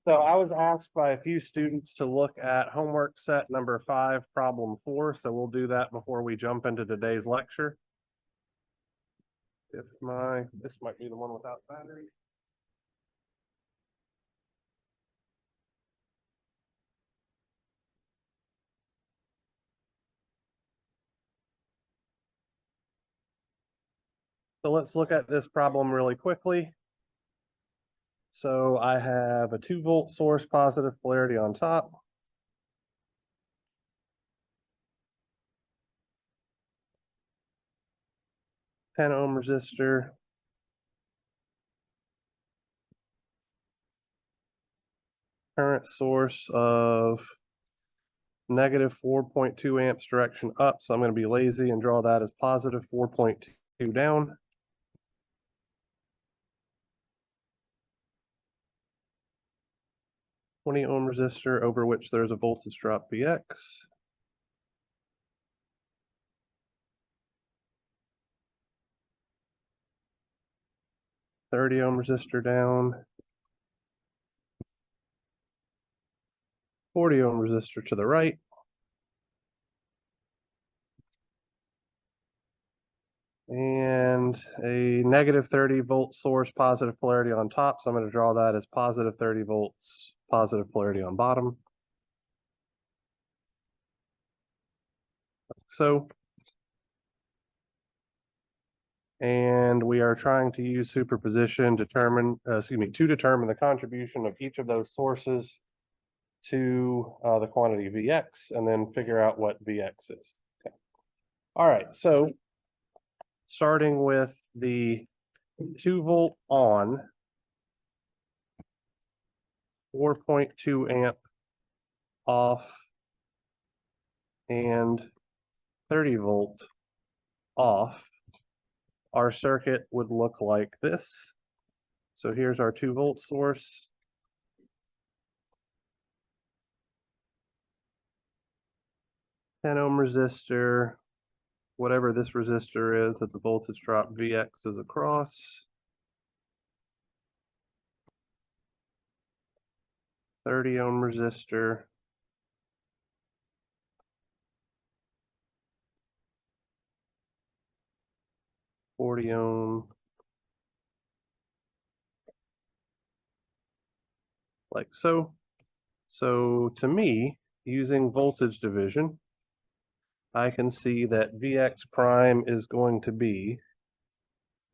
So I was asked by a few students to look at homework set number 5, problem 4. So we'll do that before we jump into today's lecture. This might be the one without battery. So let's look at this problem really quickly. So I have a 2-volt source, positive polarity on top. $10 ohm resistor. Current source of negative 4.2 amps direction up. So I'm going to be lazy and draw that as positive 4.2 down. $20 ohm resistor over which there's a voltage drop Vx. $30 ohm resistor down. $40 ohm resistor to the right. And a negative 30 volt source, positive polarity on top. So I'm going to draw that as positive 30 volts, positive polarity on bottom. So, and we are trying to use superposition to determine the contribution of each of those sources to the quantity Vx, and then figure out what Vx is. Okay. All right, so starting with the 2-volt on, 4.2 amp off, and 30-volt off, our circuit would look like this. So here's our 2-volt source. $10 ohm resistor, whatever this resistor is that the voltage drop Vx is across. 30-ohm resistor. $40 ohm. Like so. So to me, using voltage division, I can see that Vx prime is going to be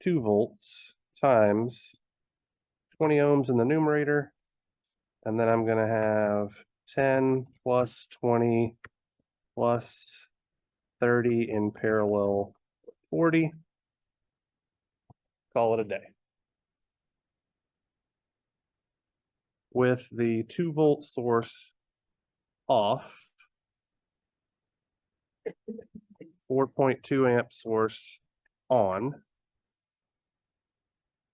2 volts times 20 ohms in the numerator. And then I'm going to have 10 plus 20 plus 30 in parallel 40. Call it a day. With the 2-volt source off, 4.2 amp source on,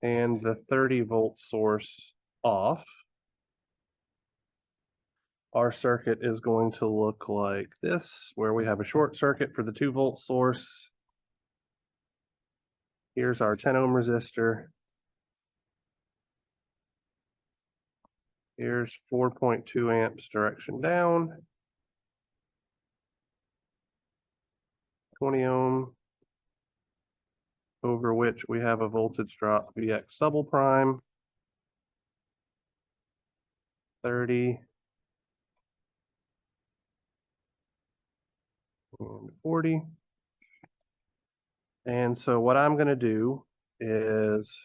and the 30-volt source off, our circuit is going to look like this, where we have a short circuit for the 2-volt source. Here's our 10-ohm resistor. Here's 4.2 amps direction down. 20 ohm, over which we have a voltage drop Vx double prime. 30 and 40. And so what I'm going to do is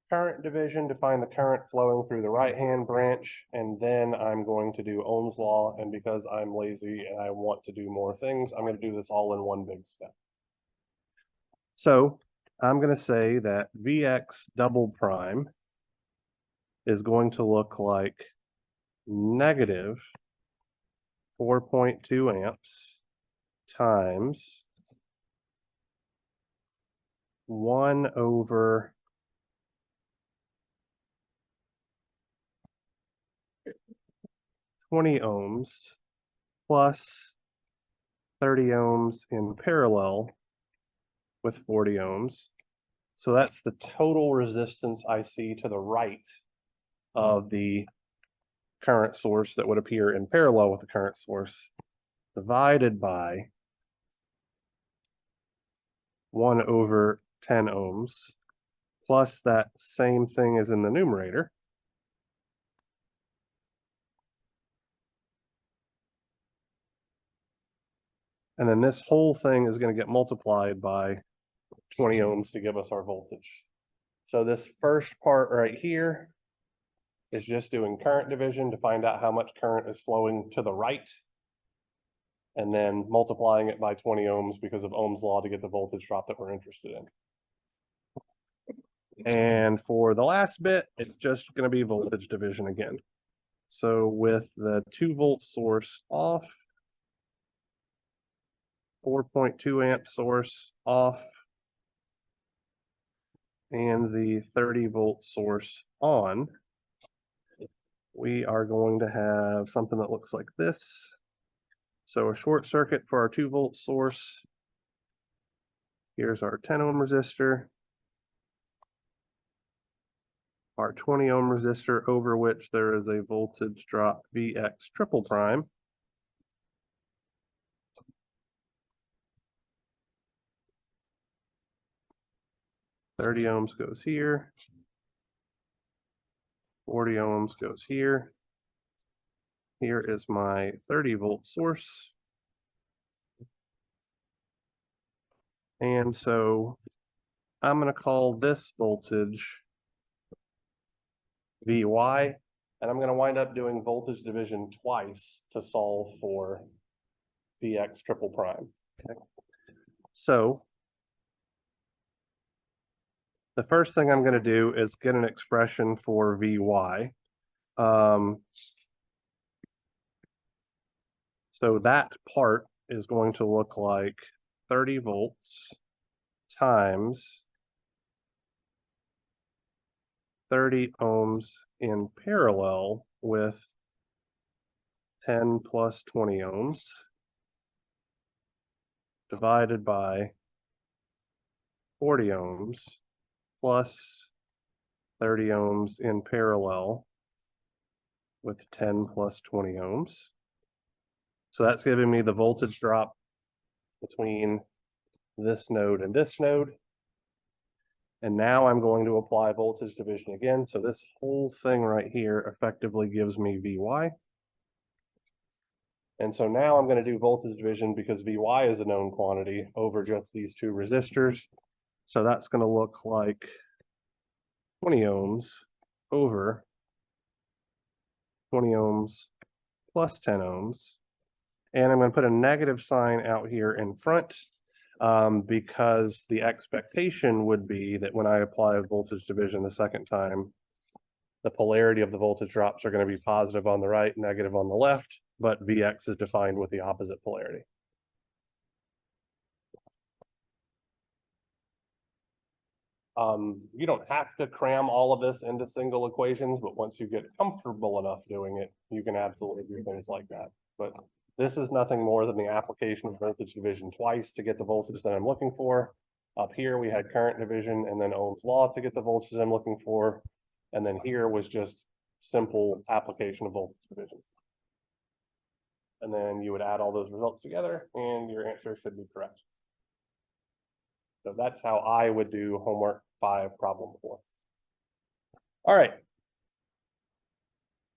current division to find the current flowing through the right-hand branch, and then I'm going to do Ohm's law, and because I'm lazy and I want to do more things, I'm going to do this all in one big step. So I'm going to say that Vx double prime is going to look like negative 4.2 amps times 1 over 20 ohms plus 30 ohms in parallel with 40 ohms. So that's the total resistance I see to the right of the current source that would appear in parallel with the current source divided by 1 over 10 ohms plus that same thing as in the numerator. And then this whole thing is going to get multiplied by 20 ohms to give us our voltage. So this first part right here is just doing current division to find out how much current is flowing to the right, and then multiplying it by 20 ohms because of Ohm's law to get the voltage drop that we're interested in. And for the last bit, it's just going to be voltage division again. So with the 2-volt source off, 4.2 amp source off, and the 30-volt source on, we are going to have something that looks like this. So a short circuit for our 2-volt source. Here's our 10 ohm resistor, our 20 ohm resistor over which there is a voltage drop Vx triple prime. $30 ohms goes here, 40 ohms goes here. Here is my 30-volt source. And so I'm going to call this voltage Vy, and I'm going to wind up doing voltage division twice to solve for Vx triple prime. Okay. So the first thing I'm going to do is get an expression for Vy. So that part is going to look like 30 volts times 30 ohms in parallel with 10 plus 20 ohms divided by 40 ohms plus 30 ohms in parallel with 10 plus 20 ohms. So that's giving me the voltage drop between this node and this node. And now I'm going to apply voltage division again. So this whole thing right here effectively gives me Vy. And so now I'm going to do voltage division because Vy is a known quantity over just these two resistors. So that's going to look like 20 ohms over 20 ohms plus 10 ohms. And I'm going to put a negative sign out here in front because the expectation would be that when I apply voltage division the second time, the polarity of the voltage drops are going to be positive on the right, negative on the left, but Vx is defined with the opposite polarity. You don't have to cram all of this into single equations, but once you get comfortable enough doing it, you can absolutely do things like that. But this is nothing more than the application of voltage division twice to get the voltage that I'm looking for. Up here, we had current division and then Ohm's law to get the voltage I'm looking for. And then here was just simple application of voltage division. And then you would add all those results together and your answer should be correct. So that's how I would do homework 5, problem 4. All right.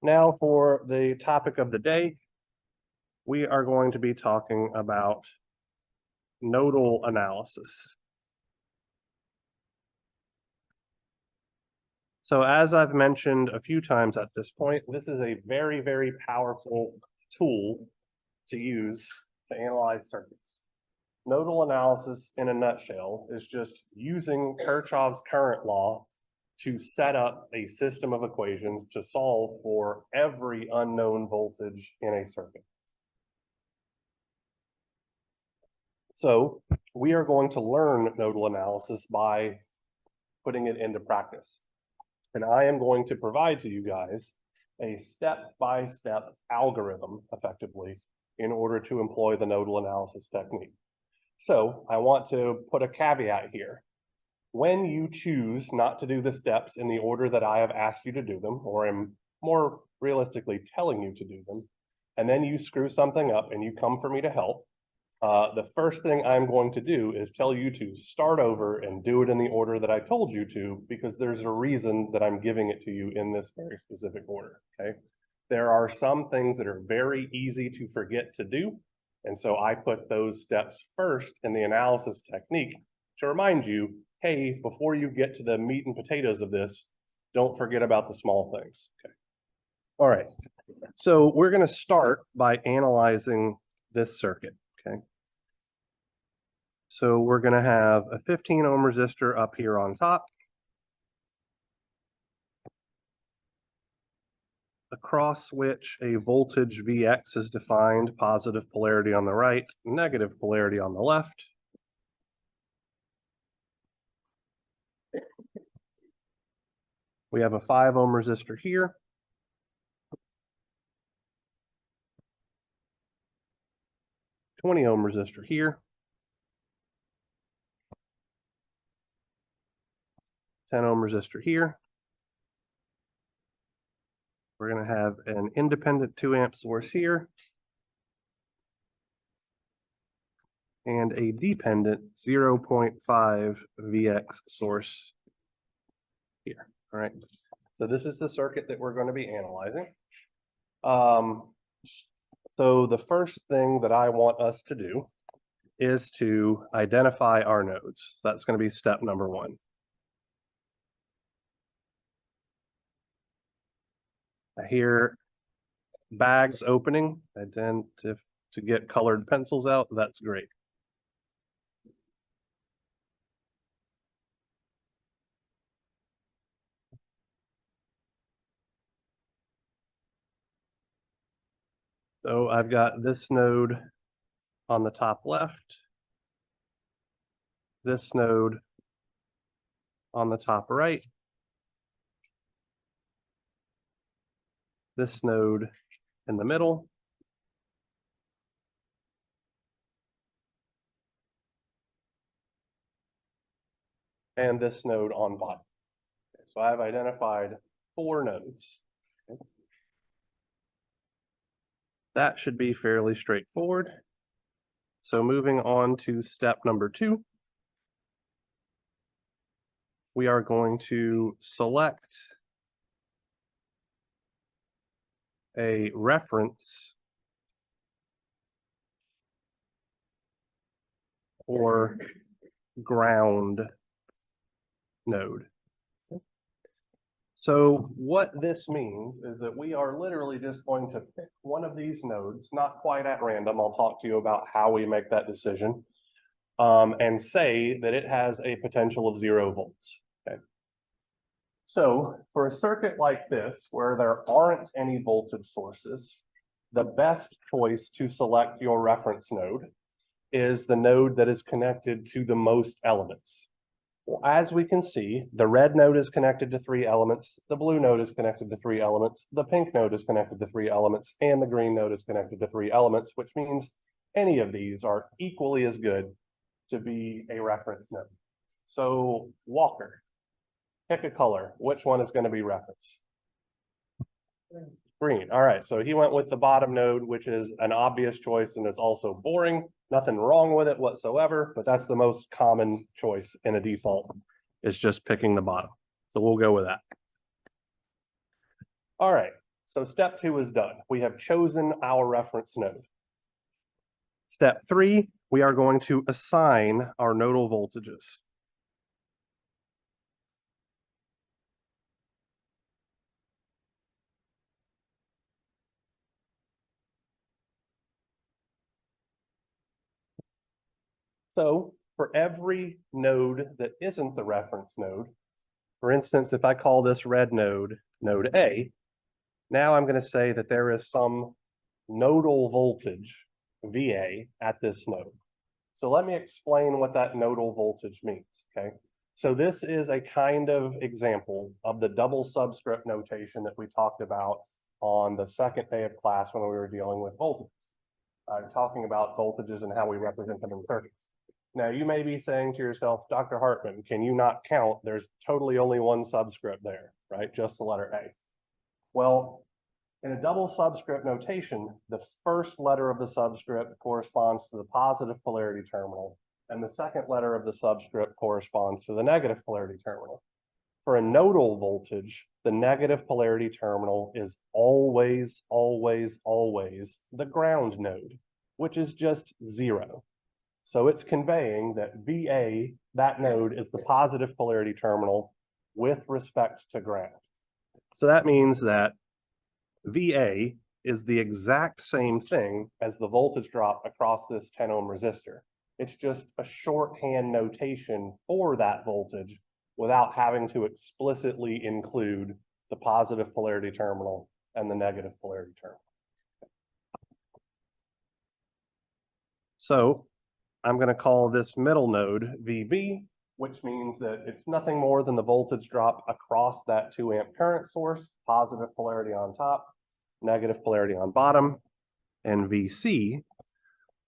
Now for the topic of the day, we are going to be talking about nodal analysis. So as I've mentioned a few times at this point, this is a very, very powerful tool to use to analyze circuits. Nodal analysis in a nutshell is just using Kirchhoff's current law to set up a system of equations to solve for every unknown voltage in a circuit. So we are going to learn nodal analysis by putting it into practice. And I am going to provide to you guys a step-by-step algorithm, effectively, in order to employ the nodal analysis technique. So I want to put a caveat here. When you choose not to do the steps in the order that I have asked you to do them, or am more realistically telling you to do them, and then you screw something up and you come for me to help, the first thing I'm going to do is tell you to start over and do it in the order that I told you to, because there's a reason that I'm giving it to you in this very specific order, okay? There are some things that are very easy to forget to do, and so I put those steps first in the analysis technique to remind you, hey, before you get to the meat and potatoes of this, don't forget about the small things, okay? All right, so we're going to start by analyzing this circuit, okay? So we're going to have a 15 ohm resistor up here on top. Across which a voltage Vx is defined, positive polarity on the right, negative polarity on the left. We have a 5 ohm resistor here. A 20 ohm resistor here. 10 ohm resistor here. We're going to have an independent 2 amp source here. And a dependent 0.5 Vx source here. All right. So this is the circuit that we're going to be analyzing. So the first thing that I want us to do is to identify our nodes. So that's going to be step number 1. I hear bags opening. I tend to get colored pencils out. That's great. So I've got this node on the top left, this node on the top right, this node in the middle, and this node on bottom. Okay, so I've identified 4 nodes. Okay. That should be fairly straightforward. So moving on to step number 2, we are going to select a reference or ground node. So what this means is that we are literally just going to pick one of these nodes, not quite at random. I'll talk to you about how we make that decision, and say that it has a potential of 0 volts. Okay. So for a circuit like this, where there aren't any voltage sources, the best choice to select your reference node is the node that is connected to the most elements. Well, as we can see, the red node is connected to 3 elements, the blue node is connected to 3 elements, the pink node is connected to 3 elements, and the green node is connected to 3 elements, which means any of these are equally as good to be a reference node. So Walker, pick a color. Which one is going to be reference? Green. All right, so he went with the bottom node, which is an obvious choice and it's also boring. Nothing wrong with it whatsoever, but that's the most common choice in a default, is just picking the bottom. So we'll go with that. All right, so step 2 is done. We have chosen our reference node. Step 3, we are going to assign our nodal voltages. So for every node that isn't the reference node, for instance, if I call this red node, node A, now I'm going to say that there is some nodal voltage, VA, at this node. So let me explain what that nodal voltage means, okay? So this is a kind of example of the double subscript notation that we talked about on the second day of class when we were dealing with voltages. Talking about voltages and how we represent them in circuits. Now you may be saying to yourself, Dr. Hartman, can you not count? There's totally only one subscript there, right? Just the letter A. Well, In a double subscript notation, the first letter of the subscript corresponds to the positive polarity terminal, and the second letter of the subscript corresponds to the negative polarity terminal. For a nodal voltage, the negative polarity terminal is always, always, always the ground node, which is just 0. So it's conveying that VA, that node, is the positive polarity terminal with respect to ground. So that means that VA is the exact same thing as the voltage drop across this 10 ohm resistor. It's just a shorthand notation for that voltage without having to explicitly include the positive polarity terminal and the negative polarity terminal. So I'm going to call this middle node VB, which means that it's nothing more than the voltage drop across that 2 amp current source, positive polarity on top, negative polarity on bottom, and VC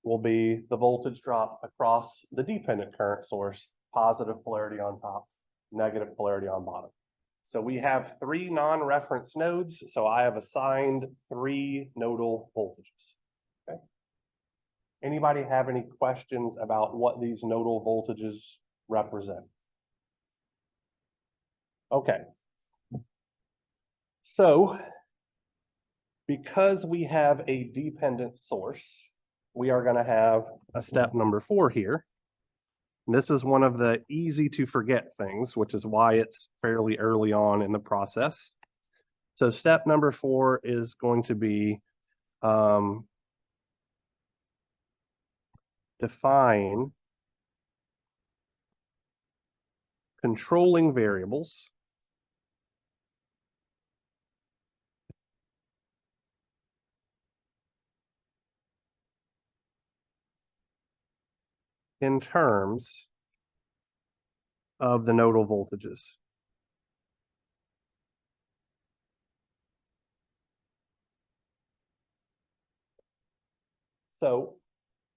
will be the voltage drop across the dependent current source, positive polarity on top, negative polarity on bottom. So we have 3 non-reference nodes, so I have assigned 3 nodal voltages. Okay. Anybody have any questions about what these nodal voltages represent? Okay. So because we have a dependent source, we are going to have a step number 4 here. And this is one of the easy to forget things, which is why it's fairly early on in the process. So step number 4 is going to be define controlling variables in terms of the nodal voltages. So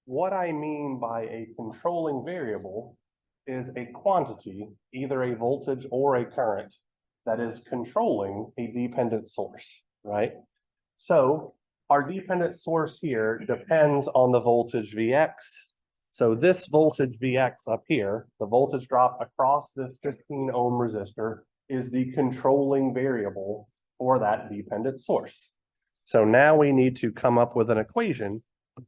what I mean by a controlling variable is a quantity, either a voltage or a current, that is controlling a dependent source, right? So our dependent source here depends on the voltage Vx. So this voltage Vx up here, the voltage drop across this 15 ohm resistor, is the controlling variable for that dependent source. So now we need to come up with an equation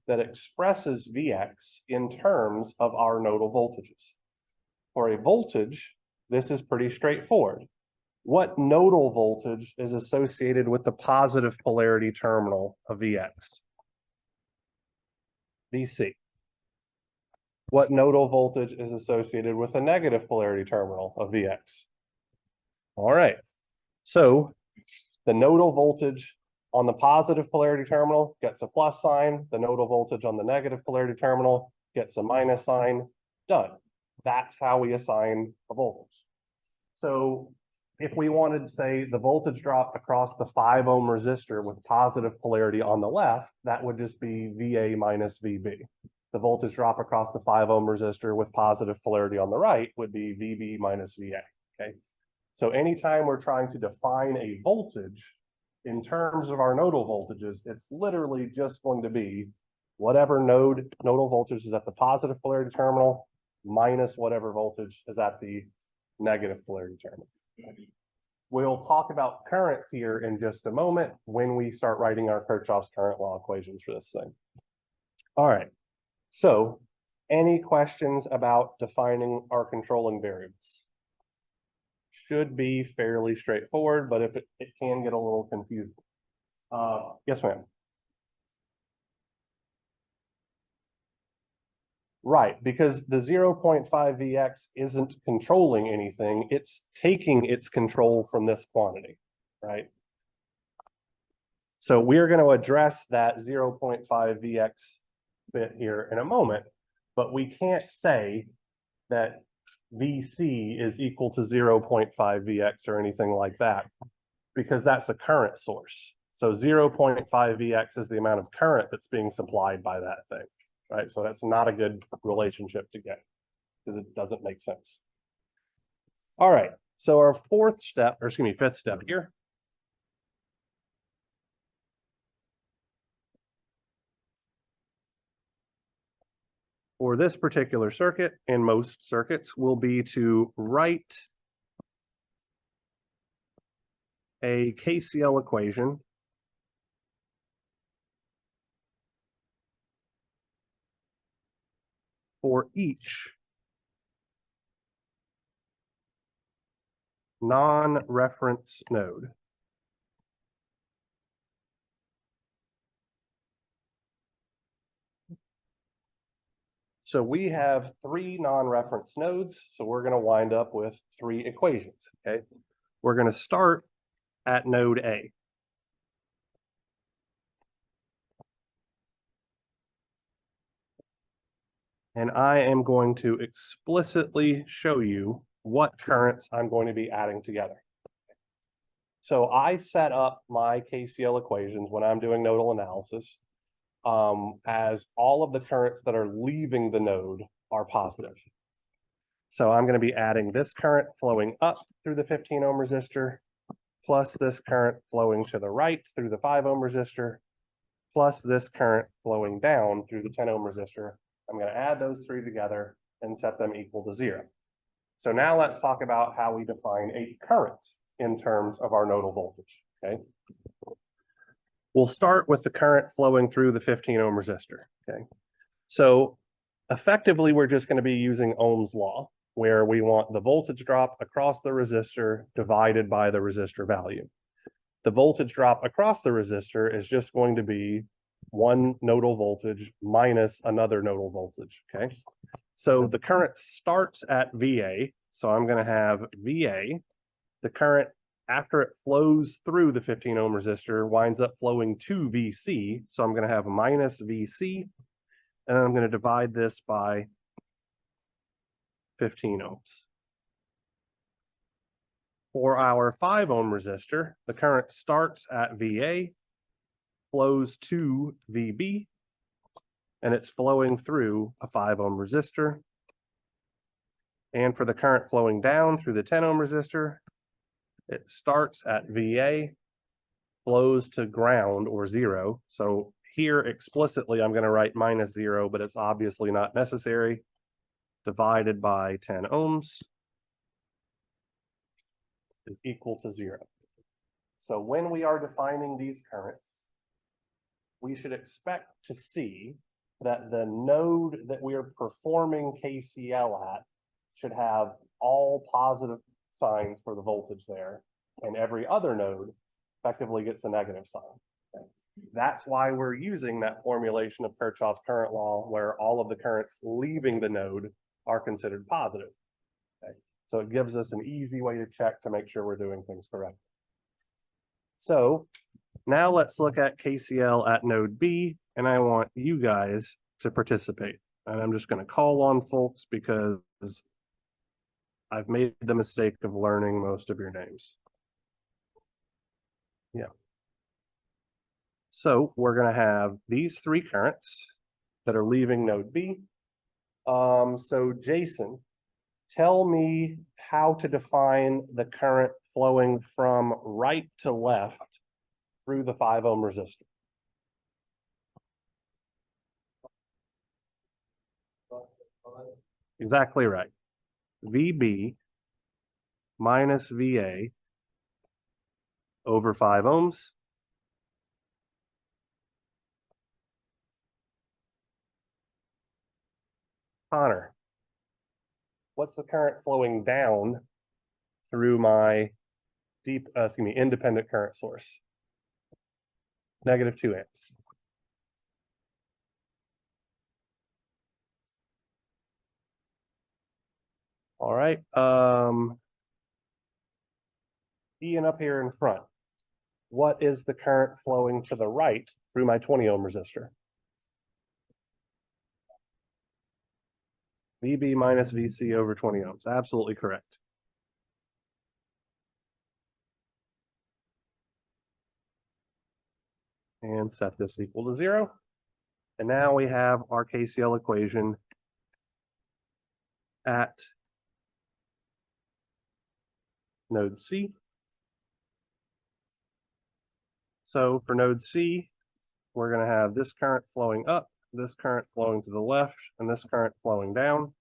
that expresses Vx in terms of our nodal voltages. For a voltage, this is pretty straightforward. What nodal voltage is associated with the positive polarity terminal of Vx? Vc. What nodal voltage is associated with the negative polarity terminal of Vx? All right. So the nodal voltage on the positive polarity terminal gets a plus sign. The nodal voltage on the negative polarity terminal gets a minus sign. Done. That's how we assign a voltage. So if we wanted to say the voltage drop across the 5 ohm resistor with positive polarity on the left, that would just be VA minus VB. The voltage drop across the 5 ohm resistor with positive polarity on the right would be VB minus VA, okay? So anytime we're trying to define a voltage in terms of our nodal voltages, it's literally just going to be whatever nodal voltage is at the positive polarity terminal minus whatever voltage is at the negative polarity terminal. We'll talk about currents here in just a moment when we start writing our Kirchhoff's current law equations for this thing. All right, so any questions about defining our controlling variables? Should be fairly straightforward, but if it can get a little confusing. Yes, ma'am. Right, because the 0.5 Vx isn't controlling anything, it's taking its control from this quantity, right? So we're going to address that 0.5 Vx bit here in a moment, but we can't say that Vc is equal to 0.5 Vx or anything like that, because that's a current source. So 0.5 Vx is the amount of current that's being supplied by that thing. Right, so that's not a good relationship to get because it doesn't make sense. All right, so our fifth step here for this particular circuit and most circuits will be to write a KCL equation for each non-reference node. So we have 3 non-reference nodes, so we're going to wind up with 3 equations, okay? We're going to start at node A. And I am going to explicitly show you what currents I'm going to be adding together. So I set up my KCL equations when I'm doing nodal analysis as all of the currents that are leaving the node are positive. So I'm going to be adding this current flowing up through the 15 ohm resistor, plus this current flowing to the right through the 5 ohm resistor, plus this current flowing down through the 10 ohm resistor. I'm going to add those 3 together and set them equal to 0. So now let's talk about how we define a current in terms of our nodal voltage, okay? We'll start with the current flowing through the 15 ohm resistor, okay? So effectively, we're just going to be using Ohm's law, where we want the voltage drop across the resistor divided by the resistor value. The voltage drop across the resistor is just going to be one nodal voltage minus another nodal voltage, okay? So the current starts at VA, so I'm going to have VA. The current, after it flows through the 15 ohm resistor, winds up flowing to VC, so I'm going to have minus VC, and I'm going to divide this by 15 ohms. For our 5 ohm resistor, the current starts at VA, flows to VB, and it's flowing through a 5 ohm resistor. And for the current flowing down through the 10 ohm resistor, it starts at VA, flows to ground or 0. So here explicitly, I'm going to write minus 0, but it's obviously not necessary. Divided by 10 ohms is equal to 0. So when we are defining these currents, we should expect to see that the node that we are performing KCL at should have all positive signs for the voltage there, and every other node effectively gets a negative sign. Okay. That's why we're using that formulation of Kirchhoff's current law, where all of the currents leaving the node are considered positive. Okay. So it gives us an easy way to check to make sure we're doing things correctly. So now let's look at KCL at node B, and I want you guys to participate. And I'm just going to call on folks because I've made the mistake of learning most of your names. Yeah. So we're going to have these 3 currents that are leaving node B. So Jason, tell me how to define the current flowing from right to left through the 5 ohm resistor. Exactly right. VB minus VA over 5 ohms. Connor, what's the current flowing down through my independent current source? Negative 2 amps. All right. Ian up here in front, what is the current flowing to the right through my 20 ohm resistor? VB minus VC over 20 ohms. Absolutely correct. And set this equal to 0. And now we have our KCL equation at node C. So for node C, we're going to have this current flowing up this current flowing to the left, and this current flowing down.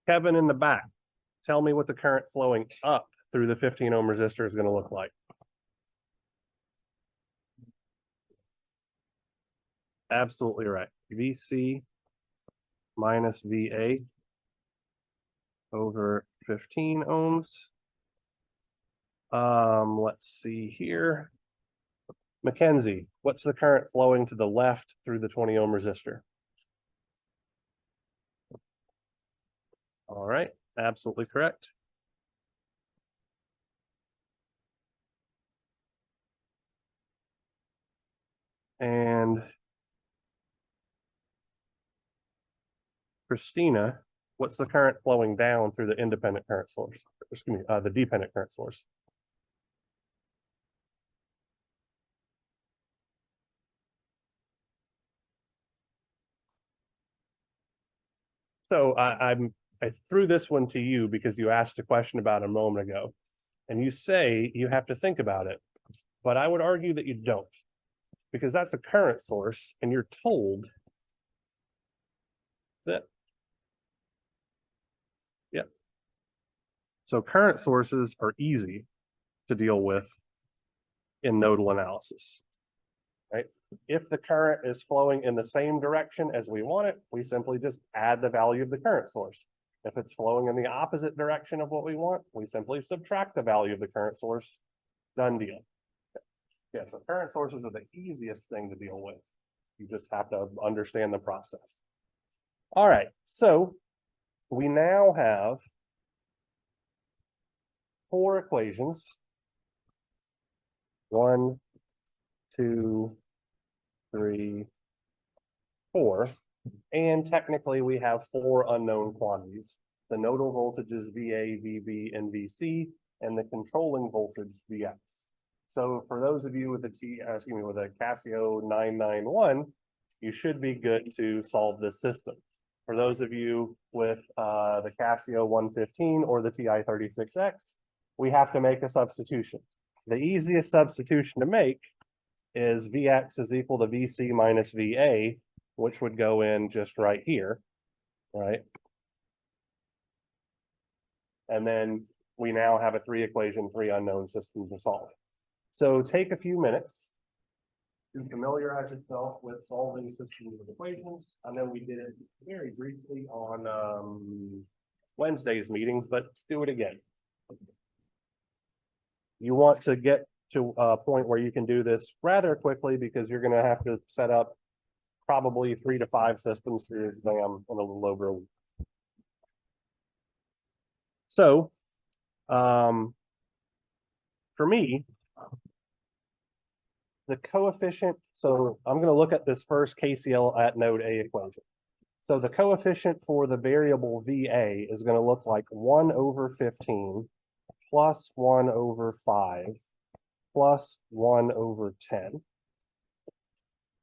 Kevin in the back, tell me what the current flowing up through the 15 ohm resistor is going to look like. Absolutely right. VC minus VA over 15 ohms. Let's see here. Mackenzie, what's the current flowing to the left through the 20 ohm resistor? All right, absolutely correct. And Christina, what's the current flowing down through the independent current source? Excuse me, the dependent current source. So I threw this one to you because you asked a question about it a moment ago, and you say you have to think about it, but I would argue that you don't, because that's a current source, and you're told that's it. Yeah. So current sources are easy to deal with in nodal analysis, right? If the current is flowing in the same direction as we want it, we simply just add the value of the current source. If it's flowing in the opposite direction of what we want, we simply subtract the value of the current source. Done deal. Yeah, so current sources are the easiest thing to deal with. You just have to understand the process. All right, so we now have 4 equations. 1, 2, 3, 4. And technically we have 4 unknown quantities. The nodal voltages VA, VB, and VC, and the controlling voltage VX. So for those of you with a Casio 991, you should be good to solve this system. For those of you with the Casio 115 or the TI-36X, we have to make a substitution. The easiest substitution to make is Vx is equal to Vc minus Va, which would go in just right here, right? And then we now have a 3 equation, 3 unknown system to solve. So take a few minutes to familiarize yourself with solving systems of equations. I know we did it very briefly on Wednesday's meeting, but do it again. You want to get to a point where you can do this rather quickly because you're going to have to set up probably 3 to 5 systems for your exam in a little over a week. So, for me, the coefficient, so I'm going to look at this first KCL at node A equation. So the coefficient for the variable VA is going to look like 1 over 15 plus 1 over 5 plus 1 over 10.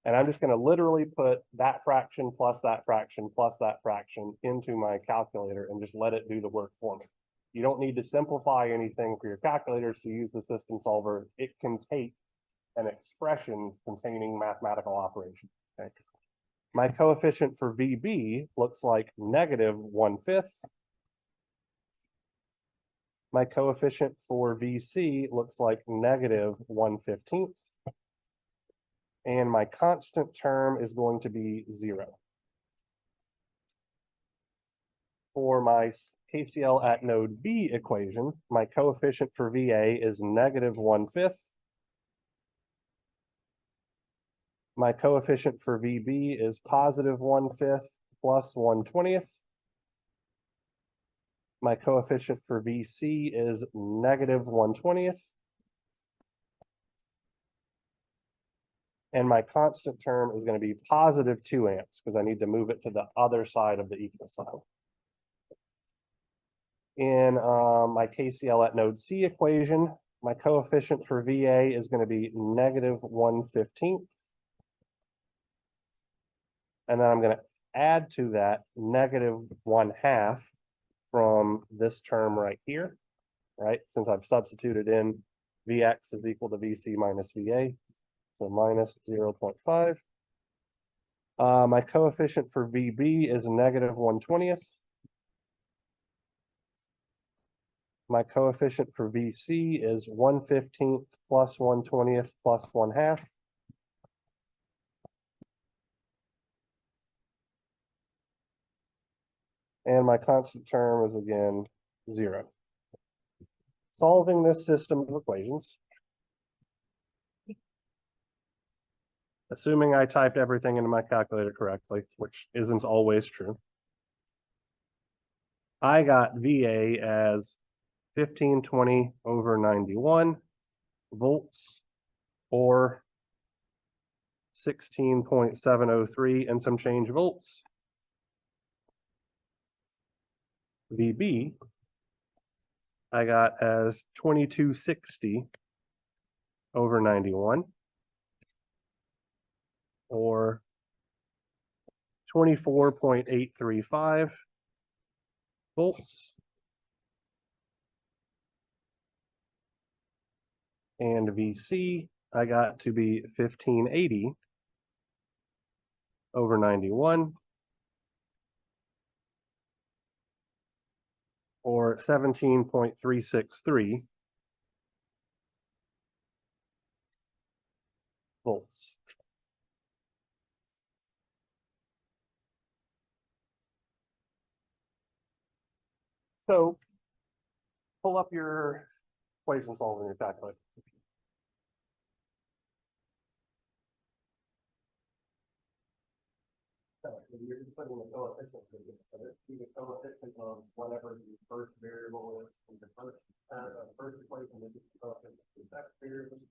And I'm just going to literally put that fraction plus that fraction plus that fraction into my calculator and just let it do the work for me. You don't need to simplify anything for your calculators to use the system solver. It can take an expression containing mathematical operation. Okay. My coefficient for VB looks like negative 1/5. My coefficient for VC looks like negative 1/15. And my constant term is going to be 0. For my KCL at node B equation, my coefficient for VA is negative 1/5. My coefficient for VB is positive 1/5 plus 1/20. My coefficient for VC is negative 1/20. And my constant term is going to be positive 2 amps because I need to move it to the other side of the equal sign. In my KCL at node C equation, my coefficient for VA is going to be negative 1/15. And then I'm going to add to that negative 1/2 from this term right here, right? Since I've substituted in Vx is equal to Vc minus Va, so minus 0.5. My coefficient for Vb is negative 1/20th. My coefficient for Vc is 1/15 plus 1/20th plus 1/2. And my constant term is again 0. Solving this system of equations, assuming I typed everything into my calculator correctly, which isn't always true, I got VA as 1520 over 91 volts, or 16.703 and some change volts. VB I got as 2260 over 91, or 24.835 volts. And VC I got to be 1580 over 91, or 17.363 volts. So pull up your equation solver in your calculator. You're just putting the coefficient in it. So this is the coefficient of whatever the first variable is in the first equation. This is the coefficient of the second variable.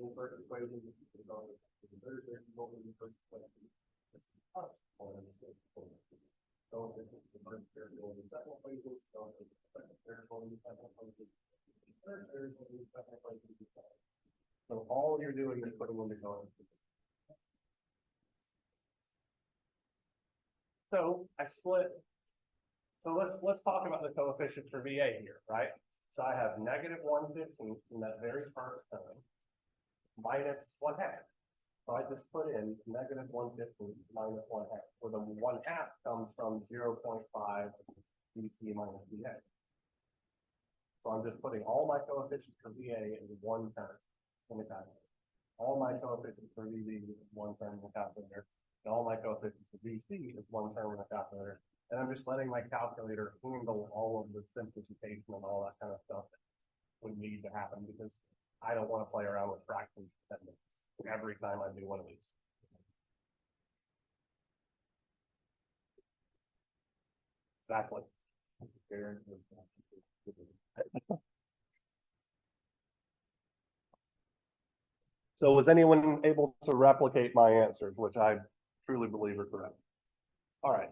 In the first equation, this is the coefficient of the third variable in the first equation. This is the coefficient of the first variable in the second equation. Coefficient of the second variable in the second equation. The third variable in the second equation. So all you're doing is putting in the coefficient. So I split. So let's talk about the coefficient for VA here, right? So I have negative 1/15 in that very first term, minus 1/2. So I just put in negative 1/15 minus 1/2, where the 1/2 comes from 0.5 VC minus VA. So I'm just putting all my coefficients for VA in one term in the calculator. All my coefficients for VB is one term in the calculator. And all my coefficients for VC is one term in the calculator. And I'm just letting my calculator handle all of the simplification and all that kind of stuff that would need to happen, because I don't want to play around with fractions for 10 minutes every time I do one of these. Exactly. So was anyone able to replicate my answers, which I truly believe are correct? All right.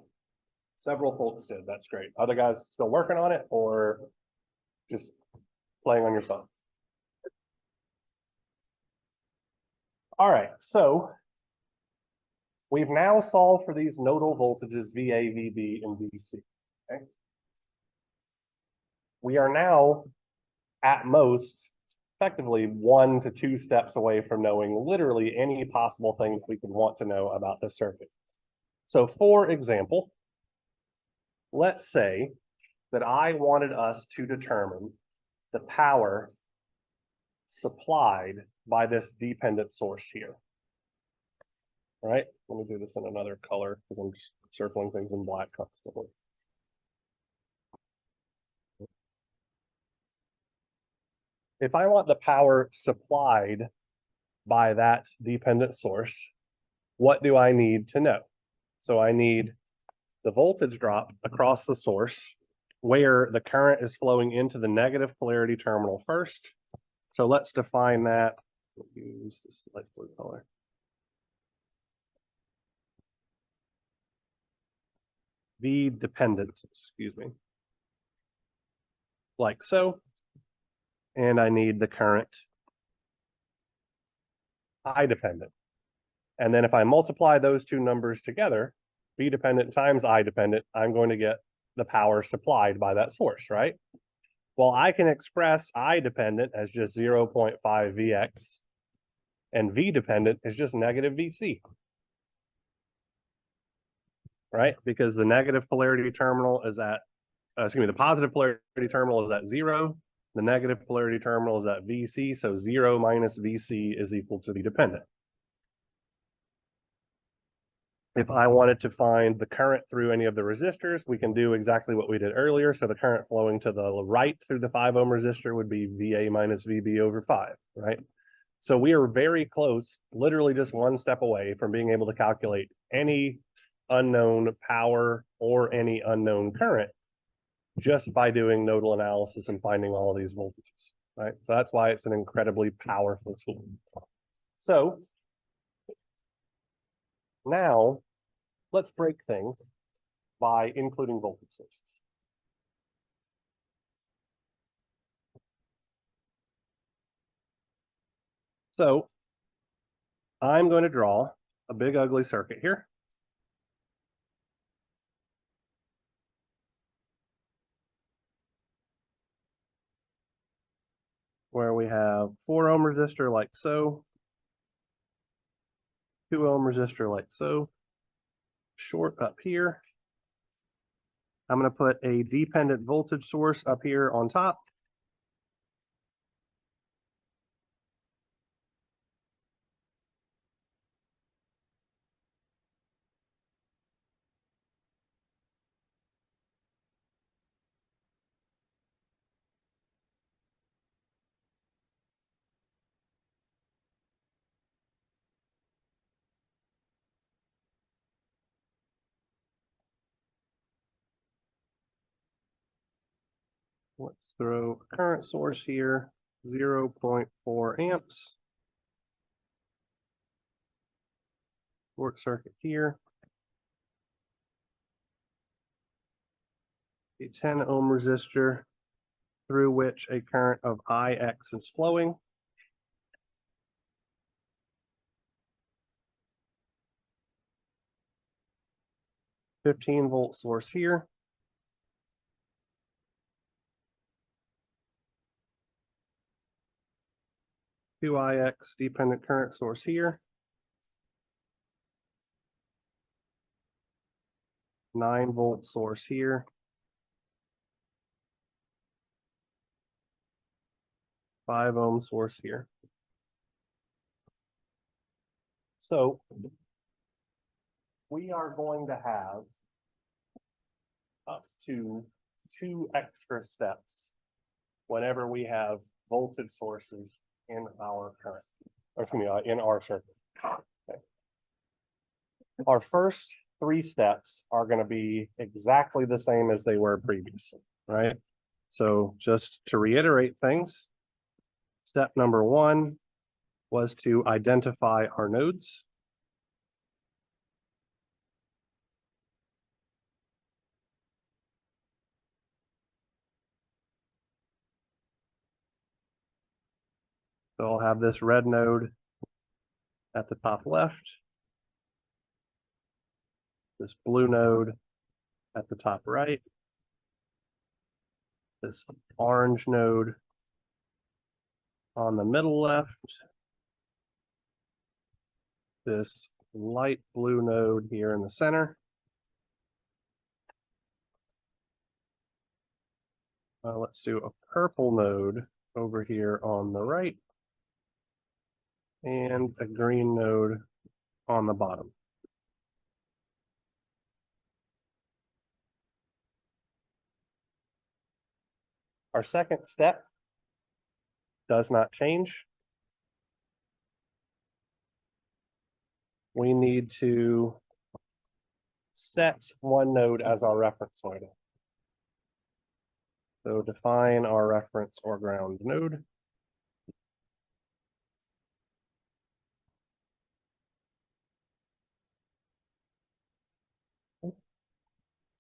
Several folks did. That's great. Other guys still working on it, or just playing on your phone? All right. So we've now solved for these nodal voltages VA, VB, and VC. Okay. We are now at most effectively 1 to 2 steps away from knowing literally any possible things we could want to know about the circuit. So for example, let's say that I wanted us to determine the power supplied by this dependent source here. All right, let me do this in another color because I'm just circling things in black constantly. If I want the power supplied by that dependent source, what do I need to know? So I need the voltage drop across the source where the current is flowing into the negative polarity terminal first. So let's define that. Use this light blue color. V dependent, excuse me. Like so. And I need the current I dependent. And then if I multiply those two numbers together, V dependent times I dependent, I'm going to get the power supplied by that source, right? Well, I can express I dependent as just 0.5 Vx and V dependent is just negative Vc. Right? Because the negative polarity terminal is at, the positive polarity terminal is at 0. The negative polarity terminal is at Vc, so 0 minus Vc is equal to the dependent. If I wanted to find the current through any of the resistors, we can do exactly what we did earlier. So the current flowing to the right through the 5 ohm resistor would be VA minus VB over 5, right? So we are very close, literally just one step away from being able to calculate any unknown power or any unknown current just by doing nodal analysis and finding all of these voltages, right? So that's why it's an incredibly powerful tool. So now let's break things by including voltage sources. So I'm going to draw a big ugly circuit here. Where we have 4 ohm resistor like so, 2 ohm resistor like so, short up here. I'm going to put a dependent voltage source up here on top. Let's throw a current source here, 0.4 amps. Short circuit here. A 10 ohm resistor through which a current of Ix is flowing. A 15-volt source here. Two Ix dependent current source here. 9-volt source here. 5 ohm source here. So we are going to have up to 2 extra steps whenever we have voltage sources in our current, or excuse me, in our circuit. Okay. Our first 3 steps are going to be exactly the same as they were previously, right? So just to reiterate things, step number 1 was to identify our nodes. So I'll have this red node at the top left, this blue node at the top right, this orange node on the middle left, this light blue node here in the center. Let's do a purple node over here on the right and a green node on the bottom. Our second step does not change. We need to set one node as our reference node. So define our reference or ground node.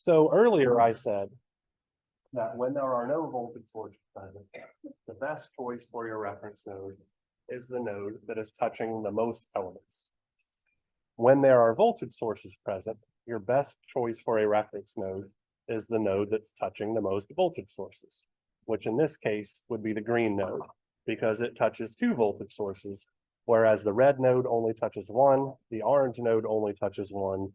So earlier I said that when there are no voltage sources present, the best choice for your reference node is the node that is touching the most elements. When there are voltage sources present, your best choice for a reference node is the node that's touching the most voltage sources. which in this case would be the green node, because it touches two voltage sources, whereas the red node only touches one, the orange node only touches one,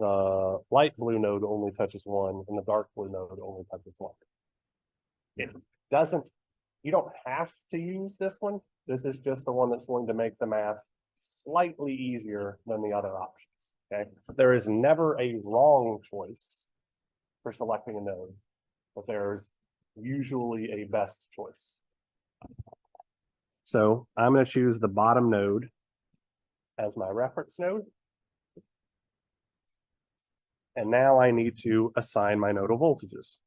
the light blue node only touches one, and the dark blue node only touches one. It doesn't, you don't have to use this one. This is just the one that's going to make the math slightly easier than the other options, okay? There is never a wrong choice for selecting a node, but there's usually a best choice. So I'm going to choose the bottom node as my reference node. And now I need to assign my nodal voltages.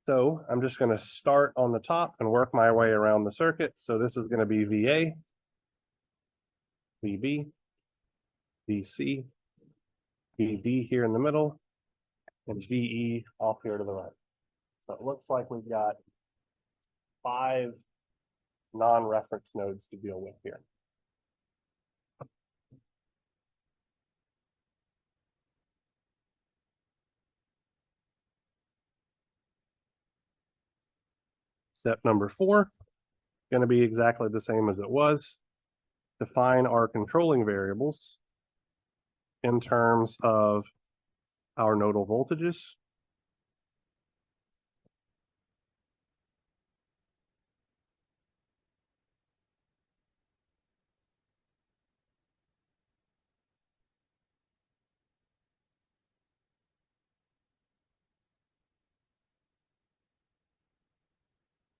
So I'm just going to start on the top and work my way around the circuit. So this is going to be VA, VB, VC, VD here in the middle, and VE off here to the right. So it looks like we've got 5 non-reference nodes to deal with here. Step number 4, going to be exactly the same as it was. Define our controlling variables in terms of our nodal voltages.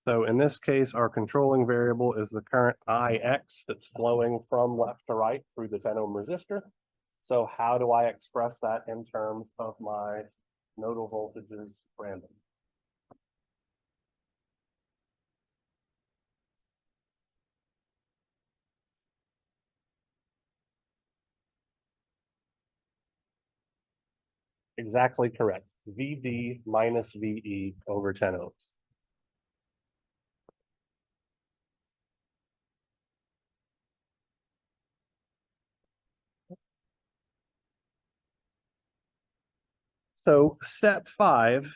So in this case, our controlling variable is the current IX that's flowing from left to right through the 10 ohm resistor. So how do I express that in terms of my nodal voltages random? Exactly correct. VD minus VE over 10 ohms. So step 5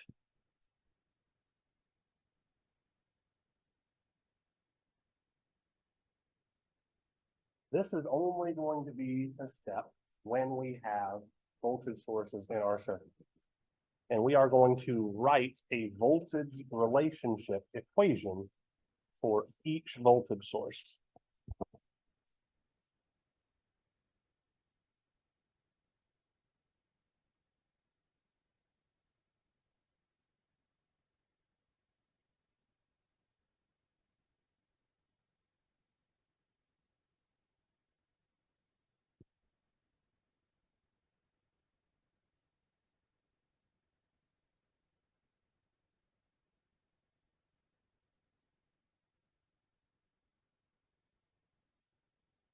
this is only going to be a step when we have voltage sources in our circuit. And we are going to write a voltage relationship equation for each voltage source.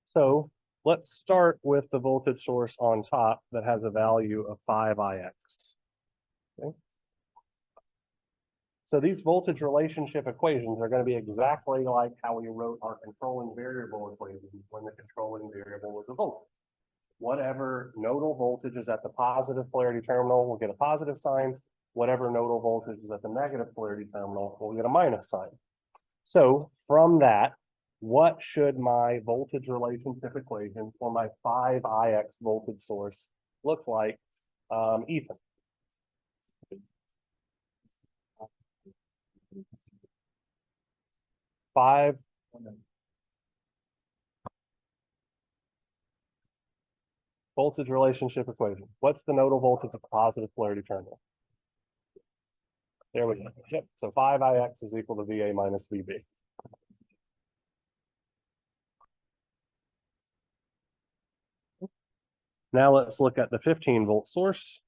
So let's start with the voltage source on top that has a value of 5Ix. Okay. So these voltage relationship equations are going to be exactly like how we wrote our controlling variable equation when the controlling variable was a voltage. Whatever nodal voltage is at the positive polarity terminal will get a positive sign. Whatever nodal voltage is at the negative polarity terminal will get a minus sign. So from that, what should my voltage relationship equation for my 5Ix voltage source look like, Ethan? Five. Voltage relationship equation. What's the nodal voltage of the positive polarity terminal? There we go. Yep. So 5Ix is equal to VA minus VB. Now let's look at the 15-volt source.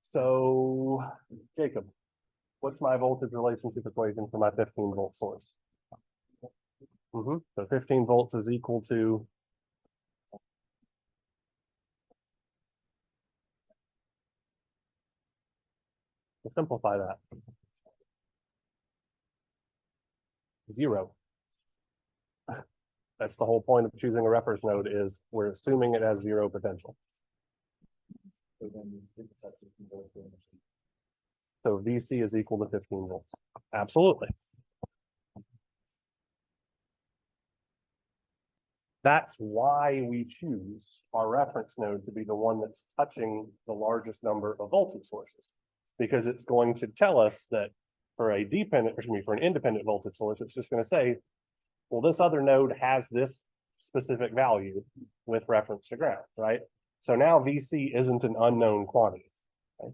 So, Jacob, what's my voltage relationship equation for my 15-volt source? So 15 volts is equal to We'll simplify that. 0. That's the whole point of choosing a reference node is we're assuming it has 0 potential. So VC is equal to 15 volts. Absolutely. That's why we choose our reference node to be the one that's touching the largest number of voltage sources, because it's going to tell us that for a dependent, excuse me, for an independent voltage source, it's just going to say, well, this other node has this specific value with reference to ground, right? So now VC isn't an unknown quantity. Okay?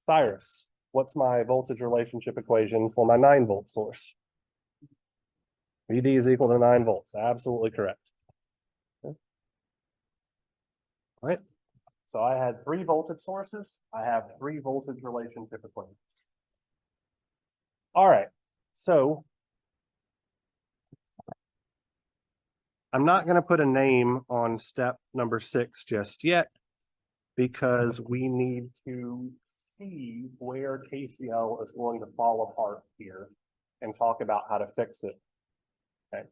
Cyrus, what's my voltage relationship equation for my 9-volt source? VD is equal to 9 volts. Absolutely correct. Okay. All right. So I had 3 voltage sources. I have 3 voltage relationship equations. All right. So I'm not going to put a name on step number 6 just yet, because we need to see where KCL is going to fall apart here and talk about how to fix it. Okay.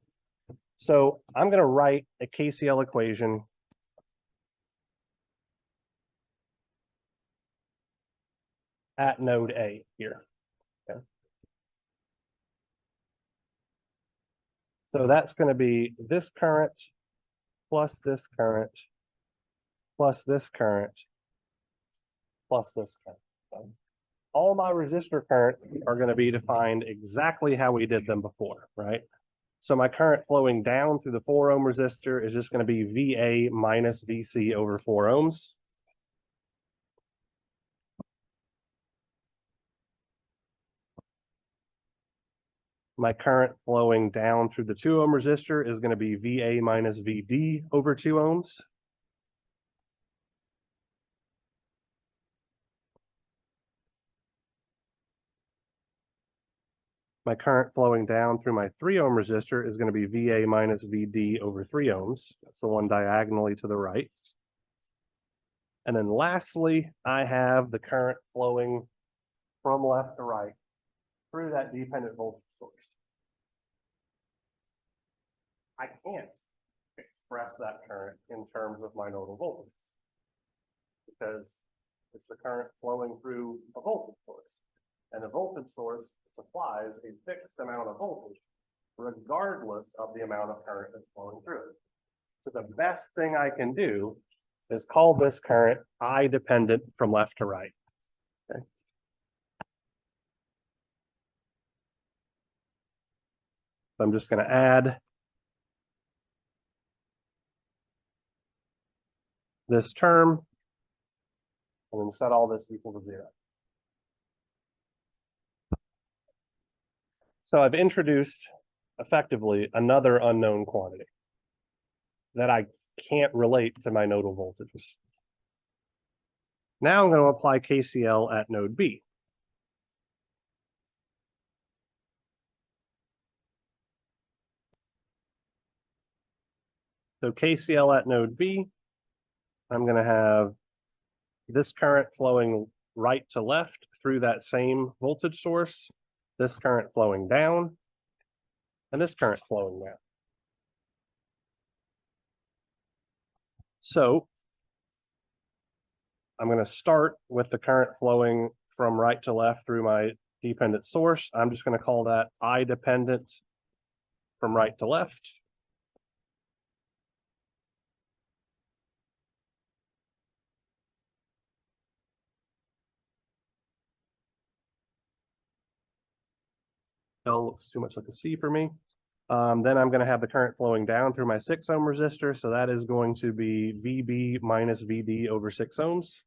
So I'm going to write a KCL equation at node A here. Okay. So that's going to be this current plus this current plus this current plus this current. Okay. All my resistor current are going to be defined exactly how we did them before, right? So my current flowing down through the 4 ohm resistor is just going to be VA minus VC over 4 ohms. My current flowing down through the 2 ohm resistor is going to be VA minus VD over 2 ohms. My current flowing down through my 3 ohm resistor is going to be VA minus VD over 3 ohms. That's the one diagonally to the right. And then lastly, I have the current flowing from left to right through that dependent voltage source. I can't express that current in terms of my nodal voltage, because it's the current flowing through a voltage source. And a voltage source supplies a fixed amount of voltage regardless of the amount of current that's flowing through it. So the best thing I can do is call this current I dependent from left to right. Okay. So I'm just going to add this term and then set all this equal to 0. So I've introduced effectively another unknown quantity that I can't relate to my nodal voltages. Now I'm going to apply KCL at node B. So KCL at node B, I'm going to have this current flowing right to left through that same voltage source, this current flowing down, and this current flowing down. So I'm going to start with the current flowing from right to left through my dependent source. I'm just going to call that I dependent from right to left. L looks too much like a C for me. Then I'm going to have the current flowing down through my 6 ohm resistor. So that is going to be VB minus VD over 6 ohms.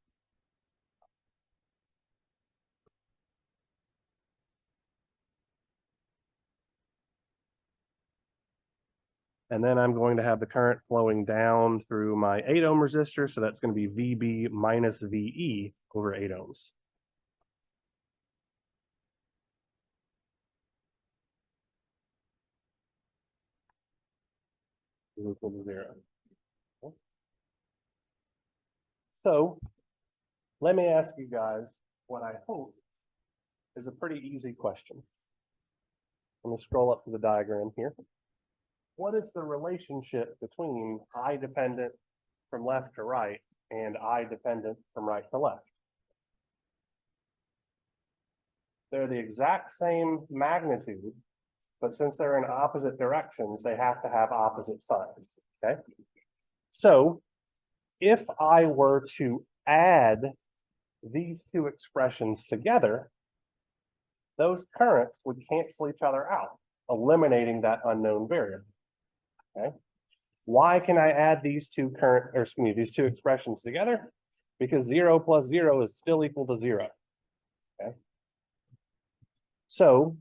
And then I'm going to have the current flowing down through my 8 ohm resistor. So that's going to be VB minus VE over 8 ohms. Equal to 0. So let me ask you guys what I hope is a pretty easy question. Let me scroll up to the diagram here. What is the relationship between I dependent from left to right and I dependent from right to left? They're the exact same magnitude, but since they're in opposite directions, they have to have opposite signs, okay? So if I were to add these two expressions together, those currents would cancel each other out, eliminating that unknown variable, okay? Why can I add these two these two expressions together? Because 0 plus 0 is still equal to 0, okay? So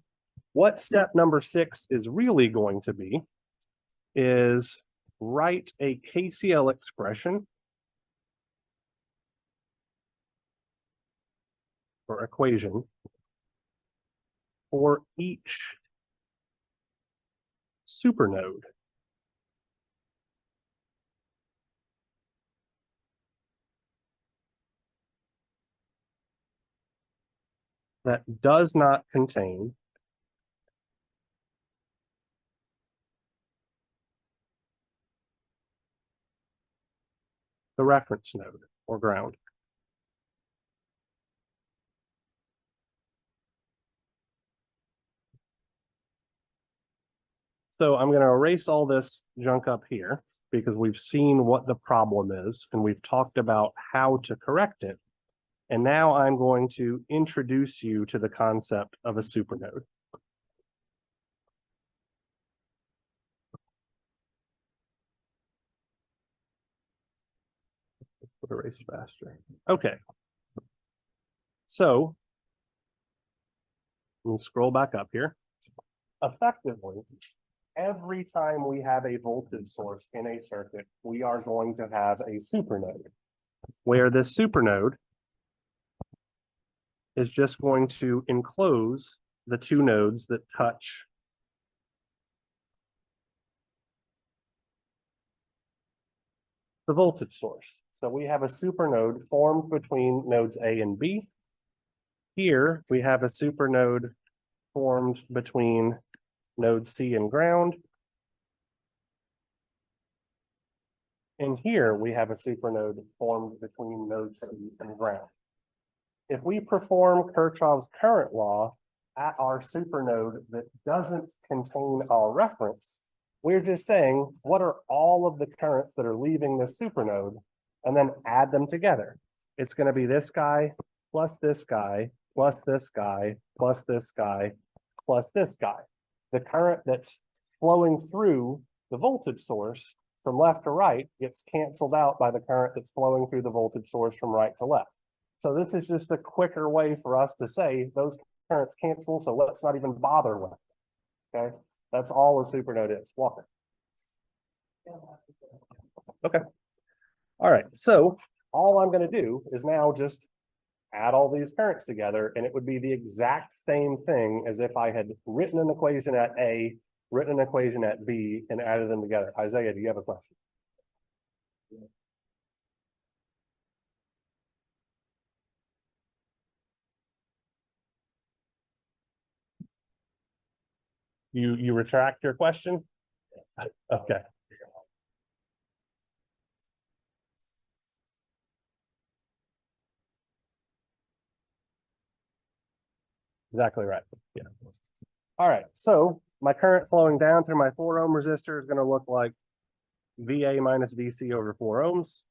what step number 6 is really going to be is write a KCL expression or equation for each supernode. That does not contain the reference node or ground. So I'm going to erase all this junk up here because we've seen what the problem is and we've talked about how to correct it. And now I'm going to introduce you to the concept of a supernode. Erase faster. Okay. So let me scroll back up here. Effectively, every time we have a voltage source in a circuit, we are going to have a supernode, where this supernode is just going to enclose the two nodes that touch the voltage source. So we have a supernode formed between nodes A and B. Here we have a supernode formed between node C and ground. And here we have a supernode formed between node C and ground. If we perform Kirchhoff's current law at our supernode that doesn't contain our reference, we're just saying, what are all of the currents that are leaving this supernode, and then add them together. It's going to be this guy, plus this guy, plus this guy, plus this guy, plus this guy. The current that's flowing through the voltage source from left to right gets canceled out by the current that's flowing through the voltage source from right to left. So this is just a quicker way for us to say those currents cancel, so let's not even bother with it, okay? That's all a supernode is. Walker. Okay. All right, so all I'm going to do is now just add all these currents together, and it would be the exact same thing as if I had written an equation at A, written an equation at B, and added them together. Isaiah, do you have a question? You retract your question? Okay. Exactly right. Yeah. All right. So my current flowing down through my 4 ohm resistor is going to look like VA minus VC over 4 ohms.